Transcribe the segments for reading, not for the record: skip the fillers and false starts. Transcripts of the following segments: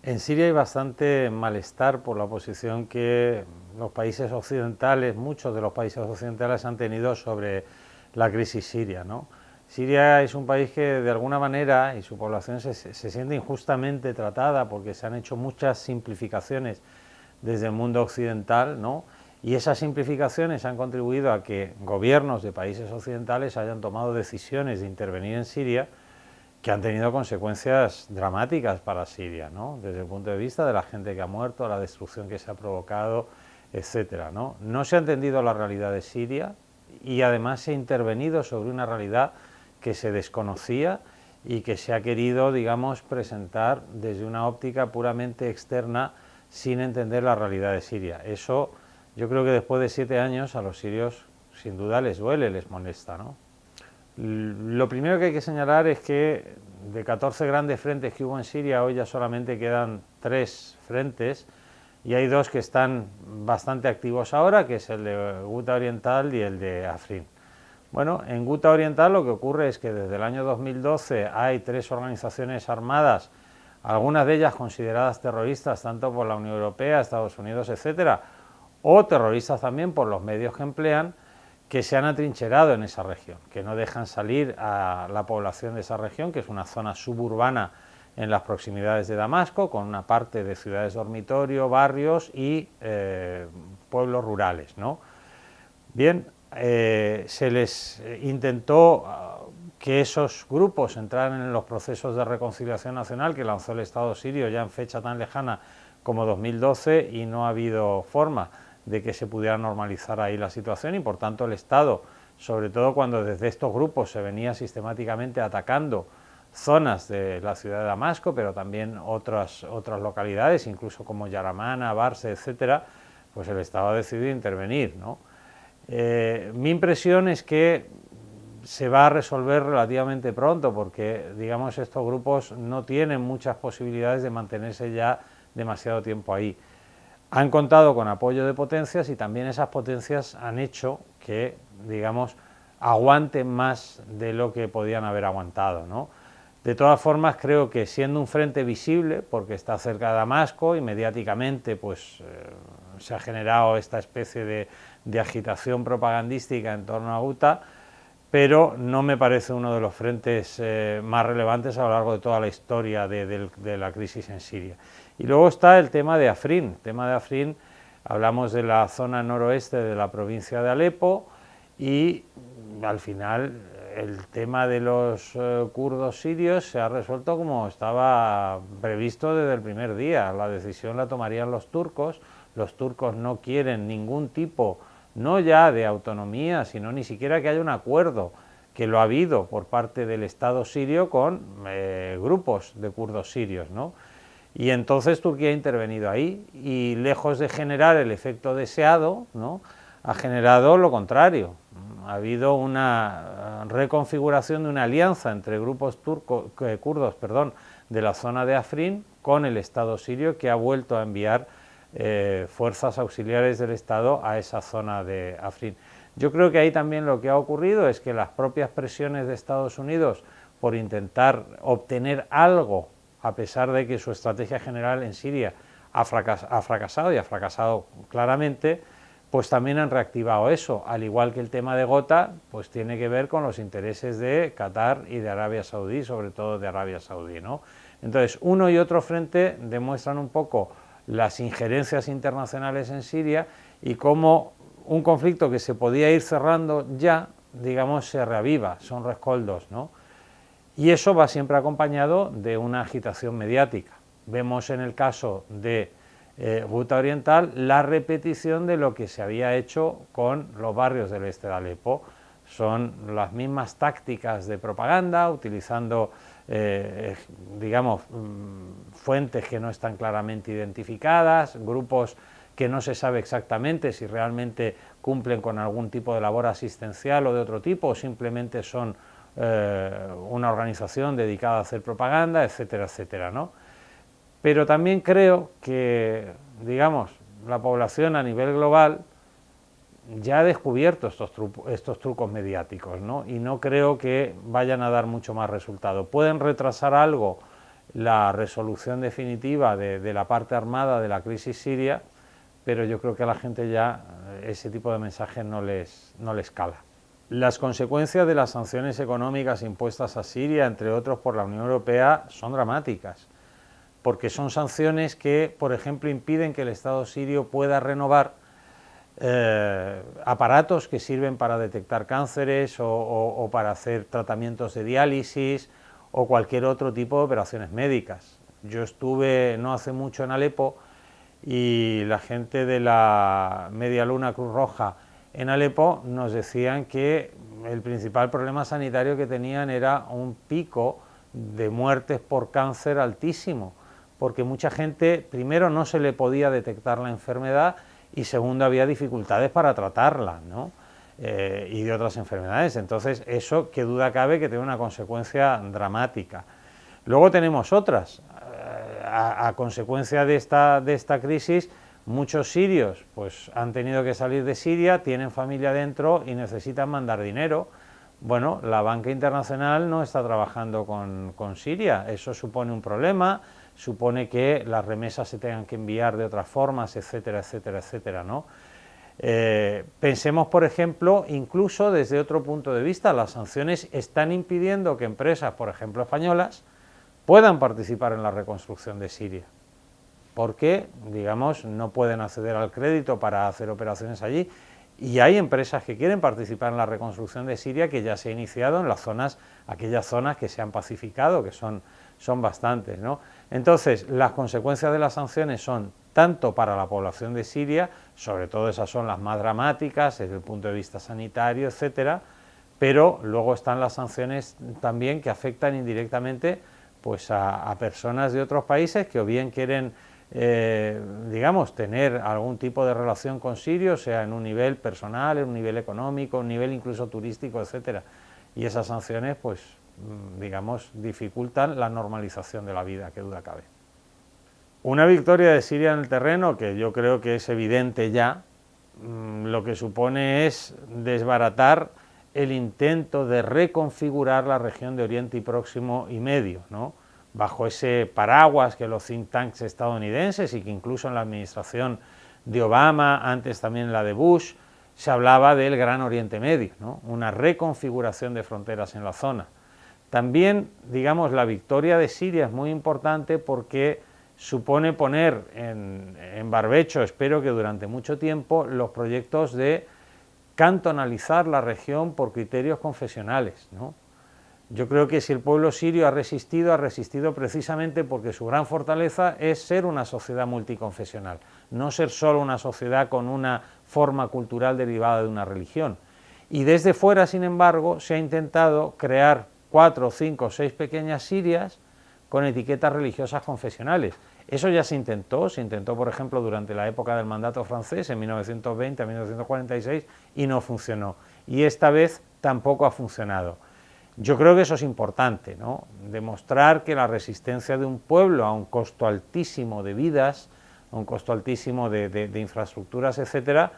En Siria hay bastante malestar por la posición que los países occidentales, muchos de los países occidentales han tenido sobre la crisis siria, ¿no? Siria es un país que de alguna manera, y su población se siente injustamente tratada porque se han hecho muchas simplificaciones desde el mundo occidental, ¿no? Y esas simplificaciones han contribuido a que gobiernos de países occidentales hayan tomado decisiones de intervenir en Siria que han tenido consecuencias dramáticas para Siria, ¿no? Desde el punto de vista de la gente que ha muerto, la destrucción que se ha provocado, etcétera, ¿no? No se ha entendido la realidad de Siria y además se ha intervenido sobre una realidad que se desconocía y que se ha querido, digamos, presentar desde una óptica puramente externa sin entender la realidad de Siria. Eso yo creo que después de 7 años a los sirios sin duda les duele, les molesta, ¿no? Lo primero que hay que señalar es que de 14 grandes frentes que hubo en Siria, hoy ya solamente quedan 3 frentes y hay 2 que están bastante activos ahora, que es el de Ghouta Oriental y el de Afrin. Bueno, en Ghouta Oriental lo que ocurre es que desde el año 2012 hay 3 organizaciones armadas, algunas de ellas consideradas terroristas tanto por la Unión Europea, Estados Unidos, etcétera, o terroristas también por los medios que emplean, que se han atrincherado en esa región, que no dejan salir a la población de esa región, que es una zona suburbana en las proximidades de Damasco, con una parte de ciudades dormitorio, barrios y pueblos rurales, ¿no? Bien, se les intentó que esos grupos entraran en los procesos de reconciliación nacional que lanzó el Estado sirio ya en fecha tan lejana como 2012 y no ha habido forma de que se pudiera normalizar ahí la situación y por tanto el Estado, sobre todo cuando desde estos grupos se venía sistemáticamente atacando zonas de la ciudad de Damasco, pero también otras localidades, incluso como Yaramana, Barse, etcétera, pues el Estado ha decidido intervenir, ¿no? Mi impresión es que se va a resolver relativamente pronto porque, digamos, estos grupos no tienen muchas posibilidades de mantenerse ya demasiado tiempo ahí. Han contado con apoyo de potencias y también esas potencias han hecho que, digamos, aguanten más de lo que podían haber aguantado, ¿no? De todas formas, creo que siendo un frente visible, porque está cerca de Damasco y mediáticamente pues, se ha generado esta especie de agitación propagandística en torno a Ghouta, pero no me parece uno de los frentes más relevantes a lo largo de toda la historia de la crisis en Siria. Y luego está el tema de Afrin. El tema de Afrin, hablamos de la zona noroeste de la provincia de Alepo y al final el tema de los kurdos sirios se ha resuelto como estaba previsto desde el primer día. La decisión la tomarían los turcos no quieren ningún tipo, no ya de autonomía, sino ni siquiera que haya un acuerdo, que lo ha habido por parte del Estado sirio con grupos de kurdos sirios, ¿no? Y entonces Turquía ha intervenido ahí y lejos de generar el efecto deseado, ¿no?, ha generado lo contrario. Ha habido una reconfiguración de una alianza entre grupos kurdos de la zona de Afrin con el Estado sirio, que ha vuelto a enviar fuerzas auxiliares del Estado a esa zona de Afrin. Yo creo que ahí también lo que ha ocurrido es que las propias presiones de Estados Unidos por intentar obtener algo, a pesar de que su estrategia general en Siria ha fracasado y ha fracasado claramente, pues también han reactivado eso, al igual que el tema de Ghouta, pues tiene que ver con los intereses de Qatar y de Arabia Saudí, sobre todo de Arabia Saudí, ¿no? Entonces, uno y otro frente demuestran un poco las injerencias internacionales en Siria y cómo un conflicto que se podía ir cerrando ya, digamos, se reaviva, son rescoldos, ¿no? Y eso va siempre acompañado de una agitación mediática. Vemos en el caso de Ghouta Oriental la repetición de lo que se había hecho con los barrios del este de Alepo. Son las mismas tácticas de propaganda, utilizando, digamos, fuentes que no están claramente identificadas, grupos que no se sabe exactamente si realmente cumplen con algún tipo de labor asistencial o de otro tipo, o simplemente son una organización dedicada a hacer propaganda, etcétera, etcétera, ¿no? Pero también creo que, digamos, la población a nivel global ya ha descubierto estos trucos mediáticos, ¿no? Y no creo que vayan a dar mucho más resultado. Pueden retrasar algo la resolución definitiva de la parte armada de la crisis siria, pero yo creo que a la gente ya ese tipo de mensajes no les cala. Las consecuencias de las sanciones económicas impuestas a Siria, entre otros por la Unión Europea, son dramáticas, porque son sanciones que, por ejemplo, impiden que el Estado sirio pueda renovar aparatos que sirven para detectar cánceres o para hacer tratamientos de diálisis o cualquier otro tipo de operaciones médicas. Yo estuve no hace mucho en Alepo y la gente de la Media Luna Cruz Roja en Alepo nos decían que el principal problema sanitario que tenían era un pico de muertes por cáncer altísimo, porque mucha gente, primero, no se le podía detectar la enfermedad y segundo, había dificultades para tratarla, ¿no? Y de otras enfermedades. Entonces, eso, qué duda cabe que tiene una consecuencia dramática. Luego tenemos otras. A consecuencia de esta crisis, muchos sirios pues, han tenido que salir de Siria, tienen familia dentro y necesitan mandar dinero. Bueno, la banca internacional no está trabajando con Siria, eso supone un problema, supone que las remesas se tengan que enviar de otras formas, etcétera, etcétera, etcétera, ¿no? Pensemos, por ejemplo, incluso desde otro punto de vista, las sanciones están impidiendo que empresas, por ejemplo españolas, puedan participar en la reconstrucción de Siria, porque, digamos, no pueden acceder al crédito para hacer operaciones allí, y hay empresas que quieren participar en la reconstrucción de Siria que ya se ha iniciado en las zonas, aquellas zonas que se han pacificado, que son bastantes, ¿no? Entonces, las consecuencias de las sanciones son tanto para la población de Siria, sobre todo esas son las más dramáticas desde el punto de vista sanitario, etcétera, pero luego están las sanciones también que afectan indirectamente pues a personas de otros países que o bien quieren digamos, tener algún tipo de relación con Siria, sea en un nivel personal, en un nivel económico, un nivel incluso turístico, etcétera. Y esas sanciones, pues, digamos, dificultan la normalización de la vida, qué duda cabe. Una victoria de Siria en el terreno, que yo creo que es evidente ya, lo que supone es desbaratar el intento de reconfigurar la región de Oriente y Próximo y Medio, ¿no? Bajo ese paraguas que los think tanks estadounidenses y que incluso en la administración de Obama, antes también en la de Bush, se hablaba del Gran Oriente Medio, ¿no? Una reconfiguración de fronteras en la zona. También, digamos, la victoria de Siria es muy importante porque supone poner en barbecho, espero que durante mucho tiempo, los proyectos de cantonalizar la región por criterios confesionales, ¿no? Yo creo que si el pueblo sirio ha resistido precisamente porque su gran fortaleza es ser una sociedad multiconfesional, no ser solo una sociedad con una forma cultural derivada de una religión. Y desde fuera, sin embargo, se ha intentado crear 4, 5, 6 pequeñas Sirias con etiquetas religiosas confesionales. Eso ya se intentó, por ejemplo, durante la época del mandato francés, en 1920 a 1946, y no funcionó. Y esta vez tampoco ha funcionado. Yo creo que eso es importante, ¿no? Demostrar que la resistencia de un pueblo a un costo altísimo de vidas, a un costo altísimo de infraestructuras, etcétera,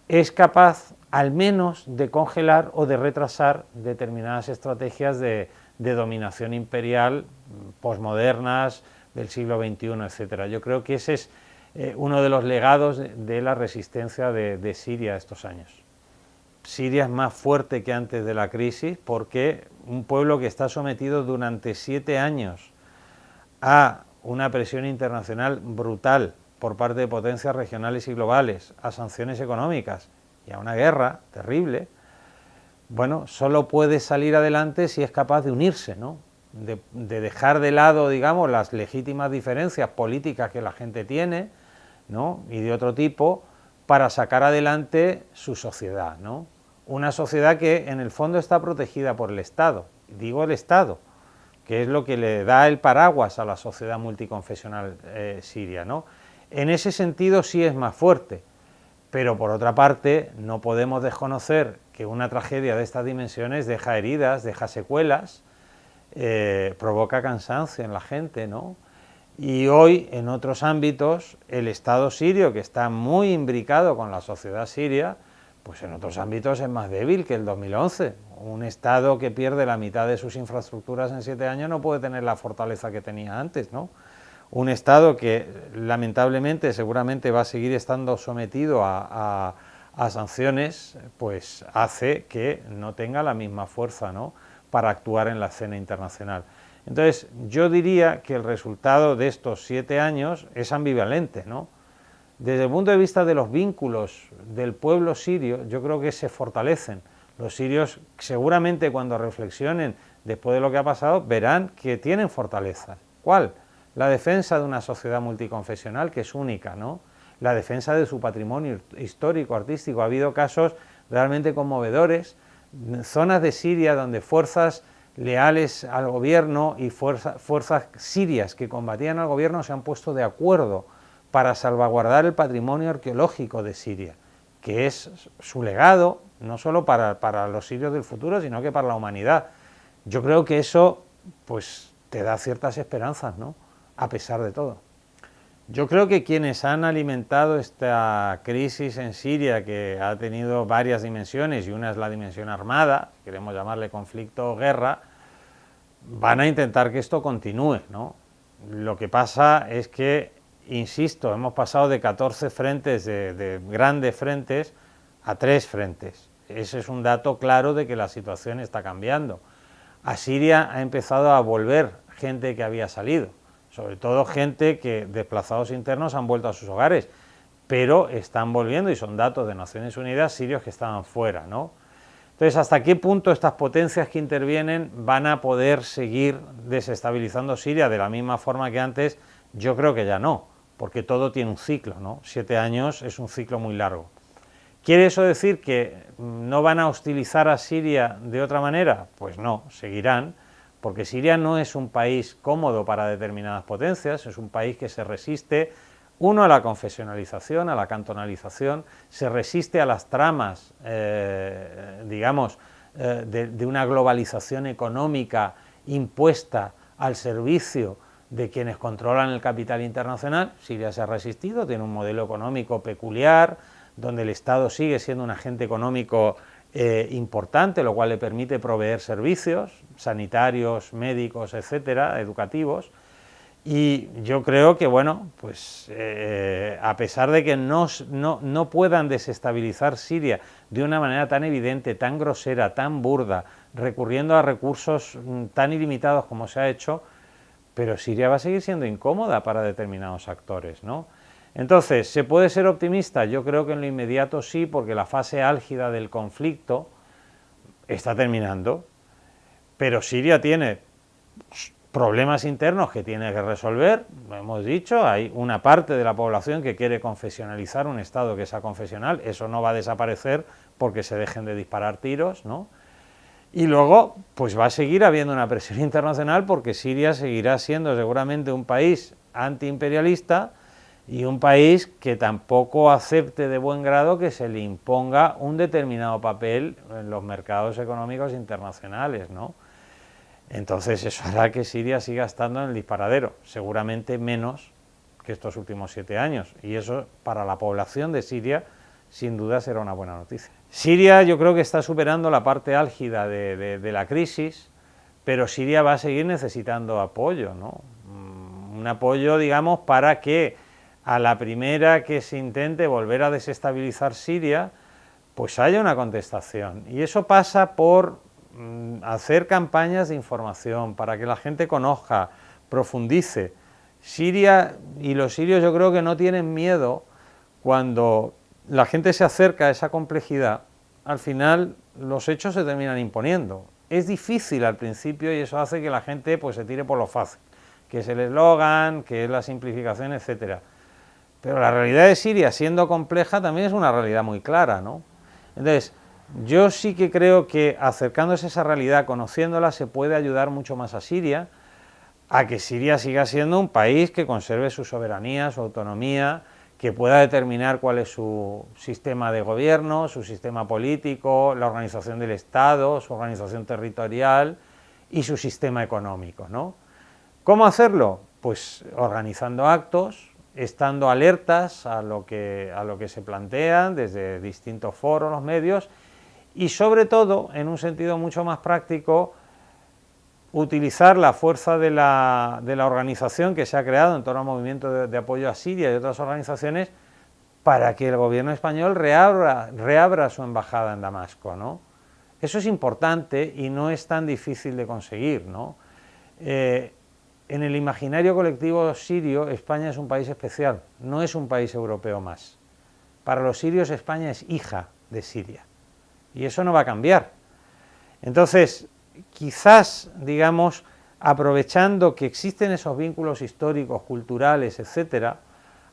es capaz al menos de congelar o de retrasar determinadas estrategias de dominación imperial posmodernas del siglo XXI, etcétera. Yo creo que ese es uno de los legados de la resistencia de Siria estos años. Siria es más fuerte que antes de la crisis porque un pueblo que está sometido durante 7 años a una presión internacional brutal por parte de potencias regionales y globales, a sanciones económicas y a una guerra terrible, bueno, solo puede salir adelante si es capaz de unirse, ¿no? De dejar de lado, digamos, las legítimas diferencias políticas que la gente tiene, ¿no? Y de otro tipo, para sacar adelante su sociedad, ¿no? Una sociedad que en el fondo está protegida por el Estado, digo el Estado, que es lo que le da el paraguas a la sociedad multiconfesional siria, ¿no? En ese sentido sí es más fuerte, pero por otra parte no podemos desconocer que una tragedia de estas dimensiones deja heridas, deja secuelas, provoca cansancio en la gente, ¿no? Y hoy en otros ámbitos el Estado sirio, que está muy imbricado con la sociedad siria, pues en otros ámbitos es más débil que el 2011. Un Estado que pierde la mitad de sus infraestructuras en 7 años no puede tener la fortaleza que tenía antes, ¿no? Un Estado que lamentablemente seguramente va a seguir estando sometido a sanciones, pues hace que no tenga la misma fuerza, ¿no?, para actuar en la escena internacional. Entonces, yo diría que el resultado de estos 7 años es ambivalente, ¿no? Desde el punto de vista de los vínculos del pueblo sirio, yo creo que se fortalecen. Los sirios seguramente cuando reflexionen después de lo que ha pasado verán que tienen fortaleza. ¿Cuál? La defensa de una sociedad multiconfesional que es única, ¿no? La defensa de su patrimonio histórico, artístico. Ha habido casos realmente conmovedores, zonas de Siria donde fuerzas leales al gobierno y fuerzas sirias que combatían al gobierno se han puesto de acuerdo para salvaguardar el patrimonio arqueológico de Siria, que es su legado, no solo para los sirios del futuro, sino que para la humanidad. Yo creo que eso, pues, te da ciertas esperanzas, ¿no?, a pesar de todo. Yo creo que quienes han alimentado esta crisis en Siria, que ha tenido varias dimensiones, y una es la dimensión armada, queremos llamarle conflicto o guerra, van a intentar que esto continúe, ¿no? Lo que pasa es que, insisto, hemos pasado de 14 frentes, de grandes frentes, a 3 frentes. Ese es un dato claro de que la situación está cambiando. A Siria ha empezado a volver gente que había salido, sobre todo gente que, desplazados internos, han vuelto a sus hogares, pero están volviendo, y son datos de Naciones Unidas, sirios que estaban fuera, ¿no? Entonces, ¿hasta qué punto estas potencias que intervienen van a poder seguir desestabilizando Siria de la misma forma que antes? Yo creo que ya no, porque todo tiene un ciclo, ¿no? 7 años es un ciclo muy largo. ¿Quiere eso decir que no van a hostilizar a Siria de otra manera? Pues no, seguirán, porque Siria no es un país cómodo para determinadas potencias, es un país que se resiste, uno, a la confesionalización, a la cantonalización, se resiste a las tramas, digamos, de una globalización económica impuesta al servicio de quienes controlan el capital internacional. Siria se ha resistido, tiene un modelo económico peculiar, donde el Estado sigue siendo un agente económico importante, lo cual le permite proveer servicios sanitarios, médicos, etcétera, educativos. Y yo creo que, bueno, pues a pesar de que no puedan desestabilizar Siria de una manera tan evidente, tan grosera, tan burda, recurriendo a recursos tan ilimitados como se ha hecho, pero Siria va a seguir siendo incómoda para determinados actores, ¿no? Entonces, ¿se puede ser optimista? Yo creo que en lo inmediato sí, porque la fase álgida del conflicto está terminando, pero Siria tiene problemas internos que tiene que resolver, lo hemos dicho, hay una parte de la población que quiere confesionalizar un Estado que sea confesional, eso no va a desaparecer porque se dejen de disparar tiros, ¿no? Y luego, pues va a seguir habiendo una presión internacional porque Siria seguirá siendo seguramente un país antiimperialista y un país que tampoco acepte de buen grado que se le imponga un determinado papel en los mercados económicos internacionales, ¿no? Entonces eso hará que Siria siga estando en el disparadero, seguramente menos que estos últimos 7 años, y eso para la población de Siria sin duda será una buena noticia. Siria yo creo que está superando la parte álgida de la crisis, pero Siria va a seguir necesitando apoyo, ¿no? Un apoyo, digamos, para que a la primera que se intente volver a desestabilizar Siria, pues haya una contestación, y eso pasa por hacer campañas de información para que la gente conozca, profundice. Siria y los sirios yo creo que no tienen miedo cuando la gente se acerca a esa complejidad, al final los hechos se terminan imponiendo. Es difícil al principio y eso hace que la gente pues se tire por lo fácil, que es el eslogan, que es la simplificación, etcétera. Pero la realidad de Siria, siendo compleja, también es una realidad muy clara, ¿no? Entonces, yo sí que creo que acercándose a esa realidad, conociéndola, se puede ayudar mucho más a Siria, a que Siria siga siendo un país que conserve su soberanía, su autonomía, que pueda determinar cuál es su sistema de gobierno, su sistema político, la organización del Estado, su organización territorial y su sistema económico, ¿no? ¿Cómo hacerlo? Pues organizando actos, estando alertas a lo que se plantean desde distintos foros, los medios, y sobre todo, en un sentido mucho más práctico, utilizar la fuerza de la organización que se ha creado en torno al movimiento de apoyo a Siria y otras organizaciones para que el gobierno español reabra su embajada en Damasco, ¿no? Eso es importante y no es tan difícil de conseguir, ¿no? En el imaginario colectivo sirio, España es un país especial, no es un país europeo más. Para los sirios, España es hija de Siria, y eso no va a cambiar. Entonces, quizás, digamos, aprovechando que existen esos vínculos históricos, culturales, etcétera,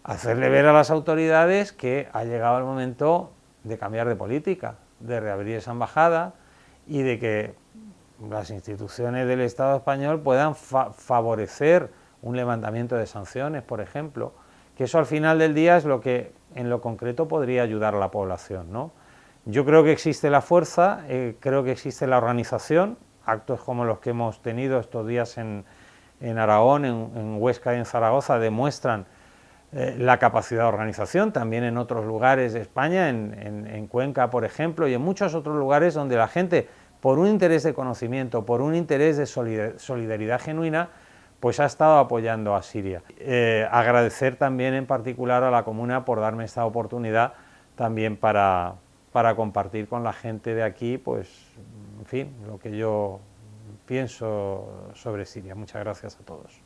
hacerle ver a las autoridades que ha llegado el momento de cambiar de política, de reabrir esa embajada y de que las instituciones del Estado español puedan favorecer un levantamiento de sanciones, por ejemplo, que eso al final del día es lo que en lo concreto podría ayudar a la población, ¿no? Yo creo que existe la fuerza, creo que existe la organización, actos como los que hemos tenido estos días en Aragón, en Huesca y en Zaragoza demuestran la capacidad de organización, también en otros lugares de España, en Cuenca, por ejemplo, y en muchos otros lugares donde la gente, por un interés de conocimiento, por un interés de solidaridad genuina, pues ha estado apoyando a Siria. Agradecer también en particular a la Comuna por darme esta oportunidad también para compartir con la gente de aquí, pues, en fin, lo que yo pienso sobre Siria. Muchas gracias a todos.